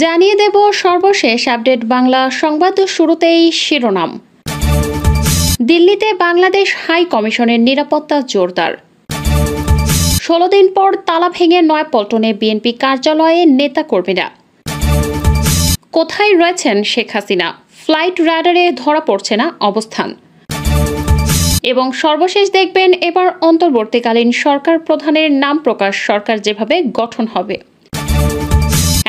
জানিয়ে দেব সর্বশেষ আপডেট বাংলা সংবাদ। শুরুতেই শিরোনাম। দিল্লিতে বাংলাদেশ হাই কমিশনের নিরাপত্তা জোরদার। 16 দিন পর তালা ভেঙে নয়াপল্টনে বিএনপি কার্যালয়ে নেতাকর্মীরা। কোথায় রয়েছেন শেখ হাসিনা? ফ্লাইট রাডারে ধরা পড়ছে না অবস্থান। এবং সর্বশেষ দেখবেন এবার অন্তর্বর্তীকালীন সরকার প্রধানের নাম প্রকাশ, সরকার যেভাবে গঠন হবে।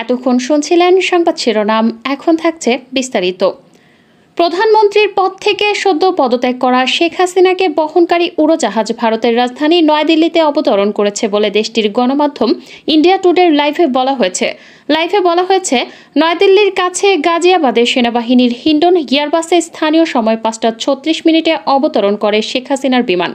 এতক্ষণ শুনছিলেন সংবাদ শিরোনাম, এখন থাকছে বিস্তারিত। প্রধানমন্ত্রীর পদ থেকে সদ্য পদত্যাগ করা শেখ হাসিনাকে বহনকারী উড়োজাহাজ ভারতের রাজধানী নয়াদিল্লিতে অবতরণ করেছে বলে দেশটির গণমাধ্যম ইন্ডিয়া টুডের লাইভে বলা হয়েছে নয়াদিল্লির কাছে গাজিয়াবাদে সেনাবাহিনীর হিন্ডন এয়ারবাসে স্থানীয় সময় 5:36 অবতরণ করে শেখ হাসিনার বিমান।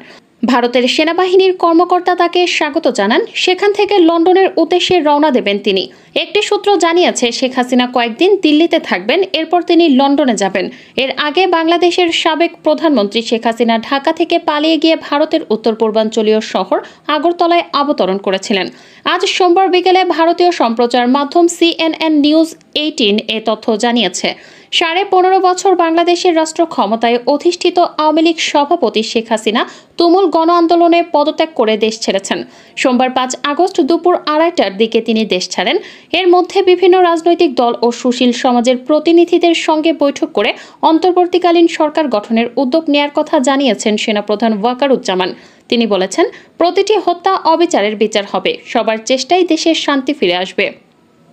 ভারতের সেনাবাহিনীর কর্মকর্তা তাকে স্বাগত জানান। সেখান থেকে লন্ডনের উদ্দেশ্যে রওনা দেবেন তিনি। একটি সূত্র জানিয়েছে শেখ হাসিনা কয়েকদিন দিল্লিতে থাকবেন, এরপর তিনি লন্ডনে যাবেন। এর আগে বাংলাদেশের সাবেক প্রধানমন্ত্রী শেখ হাসিনা ঢাকা থেকে পালিয়ে গিয়ে ভারতের উত্তর পূর্বাঞ্চলীয় শহর আগরতলায় অবতরণ করেছিলেন। আজ সোমবার বিকেলে ভারতীয় সম্প্রচার মাধ্যম CNN নিউজ 18 এ তথ্য জানিয়েছে। 15.5 বছর বাংলাদেশের রাষ্ট্র ক্ষমতায় অধিষ্ঠিত আওয়ামী লীগ সভাপতি শেখ হাসিনা তুমুল গণ আন্দোলনে পদত্যাগ করে দেশ ছেড়েছেন। সোমবার 5 আগস্ট দুপুর 2:30টার দিকে তিনি দেশ ছাড়েন। এর মধ্যে বিভিন্ন রাজনৈতিক দল ও সুশীল সমাজের প্রতিনিধিদের সঙ্গে বৈঠক করে অন্তর্বর্তীকালীন সরকার গঠনের উদ্যোগ নেয়ার কথা জানিয়েছেন সেনাপ্রধান ওয়াকারুজ্জামান। তিনি বলেছেন, প্রতিটি হত্যা অবিচারের বিচার হবে, সবার চেষ্টায় দেশের শান্তি ফিরে আসবে।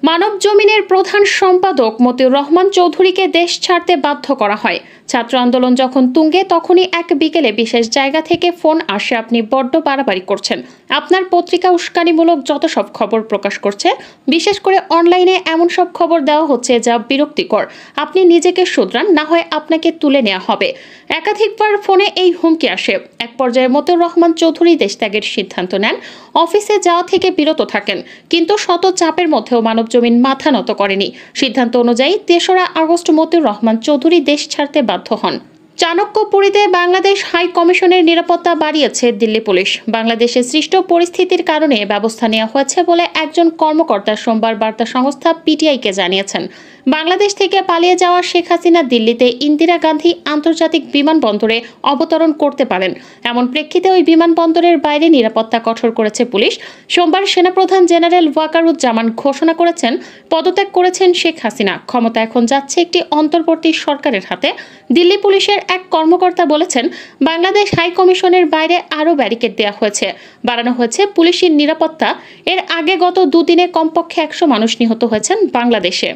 মানব জমিনের প্রধান সম্পাদক মতিউর রহমান চৌধুরীকে দেশ ছাড়তে বাধ্য করা হয়। ছাত্র আন্দোলন যখন তুঙ্গে তখনই এক বিকেলে বিশেষ জায়গা থেকে ফোন আসে, আপনি বড্ড বাড়াবাড়ি করছেন। আপনার পত্রিকা উস্কানিমূলক যত সব খবর প্রকাশ করছে, বিশেষ করে অনলাইনে এমন সব খবর দেওয়া হচ্ছে যা বিরক্তিকর। আপনি নিজেকে শুধরান, না হয় আপনাকে তুলে নেওয়া হবে। একাধিকবার ফোনে এই হুমকি আসে। এক পর্যায়ে মতিউর রহমান চৌধুরী দেশত্যাগের সিদ্ধান্ত নেন। অফিসে যাওয়া থেকে বিরত থাকেন, কিন্তু শত চাপের মধ্যেও মানব জমিন মাথা নত করেনি। সিদ্ধান্ত অনুযায়ী 3রা আগস্ট মতিউর রহমান চৌধুরী দেশ ছাড়তে বাধ্য হন। চাণক্যপুরীতে বাংলাদেশ হাই কমিশনের নিরাপত্তা বাড়িয়েছে দিল্লি পুলিশ। বাংলাদেশে সৃষ্ট পরিস্থিতির কারণে ব্যবস্থা নেওয়া হয়েছে বলে একজন কর্মকর্তা সোমবার বার্তা সংস্থা PTI-কে জানিয়েছেন। বাংলাদেশ থেকে পালিয়ে যাওয়া শেখ হাসিনা দিল্লিতে ইন্দিরা গান্ধী আন্তর্জাতিক বিমানবন্দরে অবতরণ করতে পারেন। এমন প্রেক্ষিতে ওই বিমানবন্দরের বাইরে নিরাপত্তা কঠোর করেছে পুলিশ। সোমবার সেনাপ্রধান জেনারেল ওয়াকারুজ্জামান ঘোষণা করেছেন, পদত্যাগ করেছেন শেখ হাসিনা, ক্ষমতা এখন যাচ্ছে একটি অন্তর্বর্তী সরকারের হাতে। দিল্লি পুলিশের এক কর্মকর্তা বলেছেন, বাংলাদেশ হাই কমিশনের বাইরে আরও ব্যারিকেড দেওয়া হয়েছে, বাড়ানো হয়েছে পুলিশের নিরাপত্তা। এর আগে গত 2 দিনে কমপক্ষে 100 মানুষ নিহত হয়েছেন বাংলাদেশে।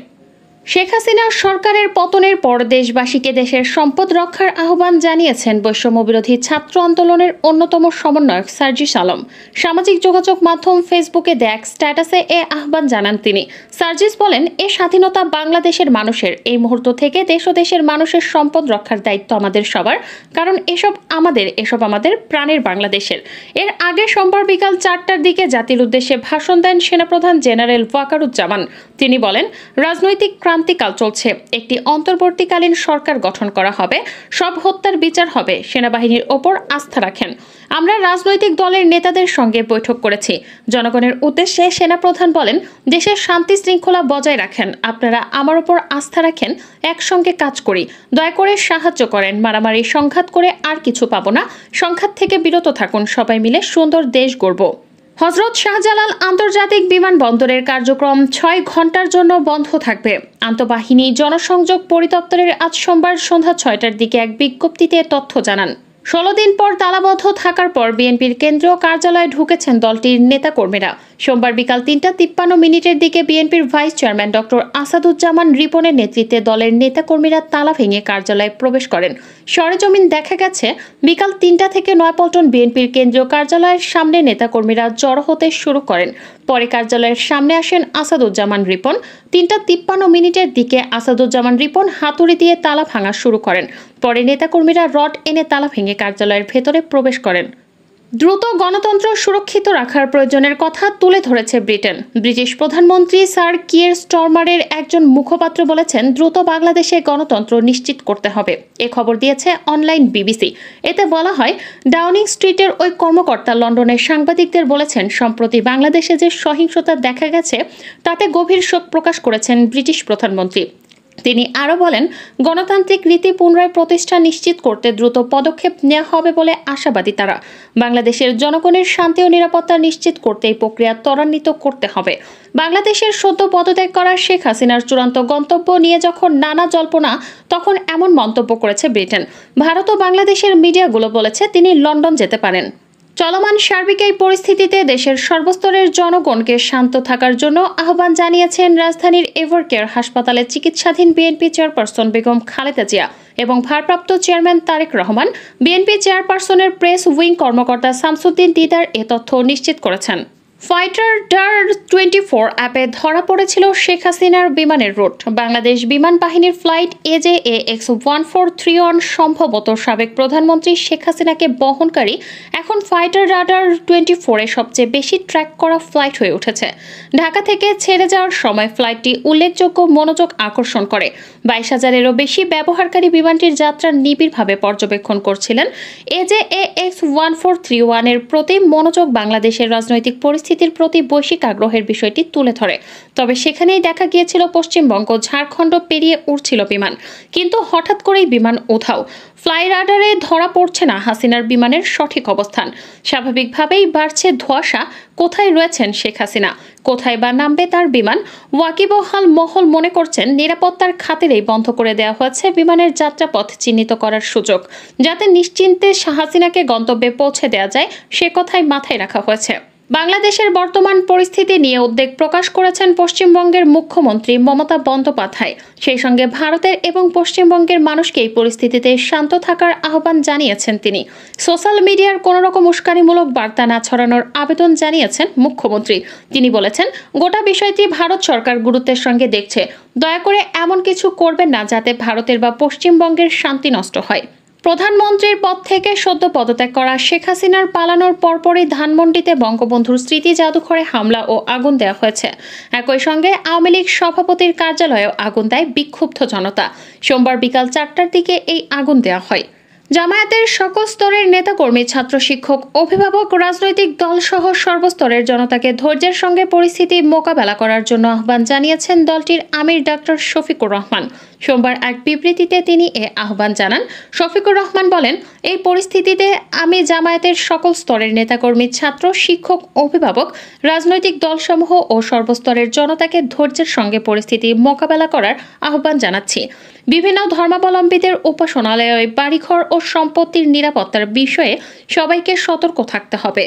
শেখ হাসিনার সরকারের পতনের পর দেশবাসীকে দেশের সম্পদ রক্ষার আহ্বান জানিয়েছেন বৈষম্যবিরোধী ছাত্র আন্দোলনের অন্যতম সমন্বয়ক সার্জিস আলম। সামাজিক যোগাযোগ মাধ্যম ফেসবুকে দেয়া এক স্ট্যাটাসে এ আহ্বান জানান তিনি। সার্জিস বলেন, এ স্বাধীনতা বাংলাদেশের মানুষের। এই মুহূর্ত থেকে দেশ ও দেশের মানুষের সম্পদ রক্ষার দায়িত্ব আমাদের সবার, কারণ এসব আমাদের প্রাণের বাংলাদেশের। এর আগে সোমবার বিকাল 4টার দিকে জাতির উদ্দেশ্যে ভাষণ দেন সেনাপ্রধান জেনারেল ওয়াকারুজ্জামান। তিনি বলেন, রাজনৈতিক ক্রান্তিকাল চলছে, একটি অন্তর্বর্তীকালীন সরকার গঠন করা হবে, সব হত্যার বিচার হবে, সেনাবাহিনীর ওপর আস্থা রাখেন। আমরা রাজনৈতিক দলের নেতাদের সঙ্গে বৈঠক করেছি। জনগণের উদ্দেশ্যে সেনাপ্রধান বলেন, দেশের শান্তি শৃঙ্খলা বজায় রাখেন, আপনারা আমার ওপর আস্থা রাখেন, একসঙ্গে কাজ করি, দয়া করে সাহায্য করেন। মারামারি সংঘাত করে আর কিছু পাবো না, সংঘাত থেকে বিরত থাকুন, সবাই মিলে সুন্দর দেশ গড়ব। হযরত শাহজালাল আন্তর্জাতিক বিমানবন্দরের কার্যক্রম 6 ঘন্টার জন্য বন্ধ থাকবে। আন্তঃবাহিনী জনসংযোগ পরিদপ্তরের আজ সোমবার সন্ধ্যা 6টার দিকে এক বিজ্ঞপ্তিতে তথ্য জানান। 16 দিন পর তালাবদ্ধ থাকার পর বিএনপির কেন্দ্রীয় কার্যালয়ে ঢুকেছেন দলটির নেতাকর্মীরা। সোমবার বিকাল 3:53 দিকে বিএনপির ভাইস চেয়ারম্যান ডক্টর আসাদুজ্জামান রিপনের নেতৃত্বে দলের নেতাকর্মীরা তালা ভেঙে কার্যালয়ে প্রবেশ করেন। সরেজমিন দেখা গেছে, বিকাল 3টা থেকে নয়াপল্টন বিএনপির কেন্দ্রীয় কার্যালয়ের সামনে নেতাকর্মীরা জড়ো হতে শুরু করেন। পরে কার্যালয়ের সামনে আসেন আসাদুজ্জামান রিপন। 3:53 দিকে আসাদুজ্জামান রিপন হাতুড়ি দিয়ে তালা ভাঙা শুরু করেন। পরে নেতাকর্মীরা রড এনে তালা ভেঙে কার্যালয়ের ভেতরে প্রবেশ করেন। দ্রুত গণতন্ত্র সুরক্ষিত রাখার প্রয়োজনের কথা তুলে ধরেছে ব্রিটেন। ব্রিটিশ প্রধানমন্ত্রী স্যার কিয়ের স্টারমারের একজন মুখপাত্র বলেছেন, দ্রুত বাংলাদেশে গণতন্ত্র নিশ্চিত করতে হবে। এ খবর দিয়েছে অনলাইন বিবিসি। এতে বলা হয়, ডাউনিং স্ট্রিটের ওই কর্মকর্তা লন্ডনের সাংবাদিকদের বলেছেন, সম্প্রতি বাংলাদেশে যে সহিংসতা দেখা গেছে তাতে গভীর শোক প্রকাশ করেছেন ব্রিটিশ প্রধানমন্ত্রী। তিনি আরও বলেন, গণতান্ত্রিক রীতি পুনরায় প্রতিষ্ঠা নিশ্চিত করতে দ্রুত পদক্ষেপ নেওয়া হবে বলে আশাবাদী তারা। বাংলাদেশের জনগণের শান্তি ও নিরাপত্তা নিশ্চিত করতে এই প্রক্রিয়া ত্বরান্বিত করতে হবে। বাংলাদেশের সদ্য পদত্যাগ করা শেখ হাসিনার চূড়ান্ত গন্তব্য নিয়ে যখন নানা জল্পনা, তখন এমন মন্তব্য করেছে ব্রিটেন। ভারত ও বাংলাদেশের মিডিয়াগুলো বলেছে তিনি লন্ডন যেতে পারেন। চলমান সার্বিক এই পরিস্থিতিতে দেশের সর্বস্তরের জনগণকে শান্ত থাকার জন্য আহ্বান জানিয়েছেন রাজধানীর এভারকেয়ার হাসপাতালে চিকিৎসাধীন বিএনপি চেয়ারপারসন বেগম খালেদা জিয়া এবং ভারপ্রাপ্ত চেয়ারম্যান তারেক রহমান। বিএনপি চেয়ারপারসনের প্রেস উইং কর্মকর্তা শামসুদ্দিন দিদার এ তথ্য নিশ্চিত করেছেন। ফাইটার-24 অ্যাপে ধরা পড়েছিল শেখ হাসিনার বিমানের রুট। বাংলাদেশ বিমান বাহিনীর ফ্লাইট AJAX1431 সম্ভবত সাবেক প্রধানমন্ত্রী শেখ হাসিনাকে বহনকারী এখন ফাইটার-24 সবচেয়ে বেশি ট্র্যাক করা ফ্লাইট হয়ে উঠেছে। ঢাকা থেকে ছেড়ে যাওয়ার সময় ফ্লাইটটি উল্লেখযোগ্য মনোযোগ আকর্ষণ করে। 22,000-এরও বেশি ব্যবহারকারী বিমানটির যাত্রা নিবিড়ভাবে পর্যবেক্ষণ করছিলেন। AJAX1431 এর প্রতি মনোযোগ বাংলাদেশের রাজনৈতিক পরিস্থিতির প্রতি বৈশ্বিক আগ্রহের বিষয়টি তুলে ধরে। তবে সেখানেই দেখা গিয়েছিল পশ্চিমবঙ্গ, ঝাড়খণ্ড পেরিয়ে উড়ছিল বিমান, কিন্তু হঠাৎ করেই বিমান উধাও। ফ্লাই রাডারে ধরা পড়ছে না হাসিনার বিমানের সঠিক অবস্থান। স্বাভাবিকভাবেই বাড়ছে ধোঁয়াশা। কোথায় রয়েছেন শেখ হাসিনা, কোথায় বা নামবে তার বিমান? ওয়াকিবহাল মহল মনে করছেন, নিরাপত্তার খাতিরেই বন্ধ করে দেওয়া হয়েছে বিমানের যাত্রাপথ চিহ্নিত করার সুযোগ, যাতে নিশ্চিন্তে হাসিনাকে গন্তব্যে পৌঁছে দেওয়া যায়, সে কথাই মাথায় রাখা হয়েছে। বাংলাদেশের বর্তমান পরিস্থিতি নিয়ে উদ্বেগ প্রকাশ করেছেন পশ্চিমবঙ্গের মুখ্যমন্ত্রী মমতা বন্দ্যোপাধ্যায়। সেই সঙ্গে ভারতের এবং পশ্চিমবঙ্গের মানুষকে এই পরিস্থিতিতে শান্ত থাকার আহ্বান জানিয়েছেন তিনি। সোশ্যাল মিডিয়ার কোনো রকম উস্কানিমূলক বার্তা না ছড়ানোর আবেদন জানিয়েছেন মুখ্যমন্ত্রী। তিনি বলেছেন, গোটা বিষয়টি ভারত সরকার গুরুত্বের সঙ্গে দেখছে। দয়া করে এমন কিছু করবেন না যাতে ভারতের বা পশ্চিমবঙ্গের শান্তি নষ্ট হয়। প্রধানমন্ত্রীর পদ থেকে সদ্য পদত্যাগ করা শেখ হাসিনার পালানোর পরপরই ধানমন্ডিতে বঙ্গবন্ধুর স্মৃতি জাদুঘরে হামলা ও আগুন দেওয়া হয়েছে। একই সঙ্গে আওয়ামী লীগ সভাপতির কার্যালয়েও আগুন দেয় বিক্ষুব্ধ জনতা। সোমবার বিকাল 4টার দিকে এই আগুন দেওয়া হয়। জামায়াতের সকল স্তরের নেতাকর্মী, ছাত্র, শিক্ষক, অভিভাবক, রাজনৈতিক দলসহ সর্বস্তরের জনতাকে ধৈর্যের সঙ্গে পরিস্থিতি মোকাবেলা করার জন্য আহ্বান জানিয়েছেন দলটির আমির ডাক্তার শফিকুর রহমান। সোমবার এক বিবৃতিতে তিনি এ আহ্বান জানান। শফিকুর রহমান বলেন, এই পরিস্থিতিতে আমি জামায়াতের সকল স্তরের নেতাকর্মী, ছাত্র, শিক্ষক, অভিভাবক, রাজনৈতিক দলসমূহ ও সর্বস্তরের জনতাকে ধৈর্যের সঙ্গে পরিস্থিতি মোকাবেলা করার আহ্বান জানাচ্ছি। বিভিন্ন ধর্মাবলম্বীদের উপাসনালয়, বাড়িঘর ও সম্পত্তির নিরাপত্তার বিষয়ে সবাইকে সতর্ক থাকতে হবে।